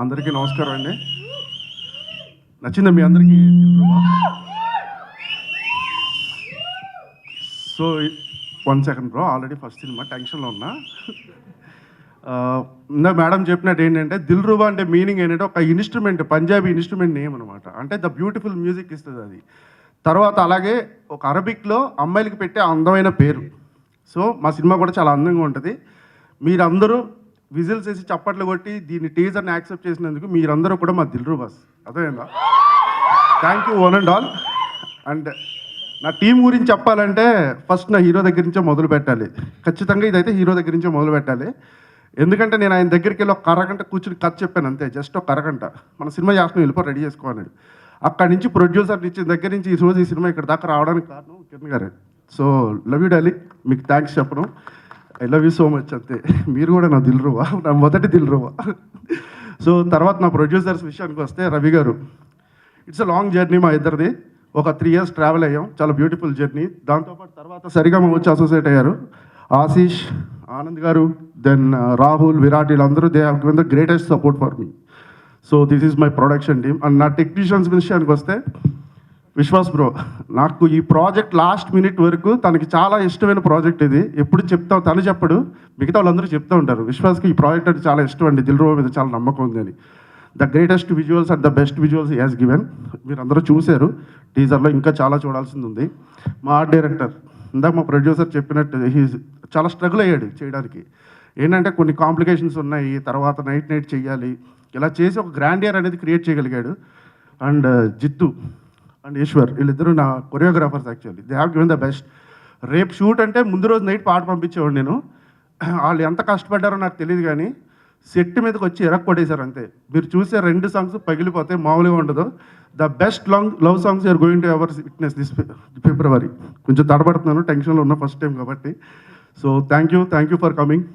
అందరికీ నమస్కారం అండి. నచ్చిందా మీ అందరికీ? So 1 second bro, already first cinema టెన్షన్లో ఉన్నా. ఇందా మేడం చెప్పినట్టు ఏంటంటే దిల్రుబా అంటే మీనింగ్ ఏంటంటే ఒక ఇన్స్ట్రుమెంట్, పంజాబీ ఇన్స్ట్రుమెంట్ నేమ్ అనమాట. అంటే ద బ్యూటిఫుల్ మ్యూజిక్ ఇస్తుంది అది. తర్వాత అలాగే ఒక అరబిక్లో అమ్మాయిలకి పెట్టే అందమైన పేరు. సో మా సినిమా కూడా చాలా అందంగా ఉంటుంది. మీరందరూ విజిల్స్ వేసి చప్పట్లు కొట్టి దీన్ని టీజర్ని యాక్సెప్ట్ చేసినందుకు మీరందరూ కూడా మా దిల్రుబాస్. అర్థమైందా? Thank you one and all. And నా టీం గురించి చెప్పాలంటే ఫస్ట్ నా హీరో దగ్గర నుంచే మొదలు పెట్టాలి. ఖచ్చితంగా ఇదైతే హీరో దగ్గర నుంచే మొదలు పెట్టాలి. ఎందుకంటే నేను ఆయన దగ్గరికి వెళ్ళి ఒక అరగంట కూర్చుని కథ చెప్పాను అంతే, జస్ట్ ఒక అరగంట. మన సినిమా చేస్తున్నాం, వెళ్ళిపో రెడీ చేసుకోవాలన్నాడు. అక్కడి నుంచి ప్రొడ్యూసర్ ఇచ్చిన దగ్గర నుంచి ఈ రోజు ఈ సినిమా ఇక్కడ దాకా రావడానికి కారణం కిరణ్ గారే. సో లవ్ యూ డార్లింగ్, మీకు థ్యాంక్స్ చెప్పను. I love you so much అంతే. మీరు కూడా నా దిల్రుబా, నా మొదటి దిల్రుబా. సో తర్వాత నా ప్రొడ్యూసర్స్ విషయానికి వస్తే రవి గారు, ఇట్స్ అ లాంగ్ జర్నీ మా ఇద్దరిది. ఒక 3 years ట్రావెల్ అయ్యాం, చాలా బ్యూటిఫుల్ జర్నీ. దాంతోపాటు తర్వాత సరిగమ వచ్చి అసోసియేట్ అయ్యారు ఆశీష్, ఆనంద్ గారు, దెన్ రాహుల్, విరాట్, వీళ్ళందరూ they have given the greatest support for me. So this is my production team. And నా టెక్నీషియన్స్ విషయానికి వస్తే విశ్వాస్ బ్రో, నాకు ఈ ప్రాజెక్ట్ లాస్ట్ మినిట్ వరకు తనకి చాలా ఇష్టమైన ప్రాజెక్ట్ ఇది. ఎప్పుడు చెప్తాం, తను చెప్పడు, మిగతా వాళ్ళందరూ చెప్తూ ఉంటారు విశ్వాస్కి ఈ ప్రాజెక్ట్ అంటే చాలా ఇష్టం అండి, దిల్రుబా మీద చాలా నమ్మకం ఉంది అని. The greatest visuals and the best visuals he has given. మీరు అందరూ చూశారు టీజర్లో, ఇంకా చాలా చూడాల్సింది ఉంది. మా ఆర్ట్ డైరెక్టర్, ఇందాక మా ప్రొడ్యూసర్ చెప్పినట్టు చాలా స్ట్రగుల్ అయ్యాడు చేయడానికి. ఏంటంటే కొన్ని కాంప్లికేషన్స్ ఉన్నాయి, తర్వాత నైట్ చెయ్యాలి, ఇలా చేసి ఒక గ్రాండియర్ అనేది క్రియేట్ చేయగలిగాడు. అండ్ జిత్తు అండ్ ఈశ్వర్, వీళ్ళిద్దరూ నా choreographers. Actually they have given the best. రేపు షూట్ అంటే ముందు రోజు నైట్ పాట పంపించేవాడు నేను. వాళ్ళు ఎంత కష్టపడ్డారో నాకు తెలియదు, కానీ సెట్ మీదకి వచ్చి కొట్టేశారు అంతే. మీరు చూసే 2 songs పగిలిపోతే మామూలుగా ఉండదు. The best love songs you're going to ever witness this February. కొంచెం తడబడుతున్నాను, టెన్షన్లో ఉన్న ఫస్ట్ టైం కాబట్టి. So thank you for coming.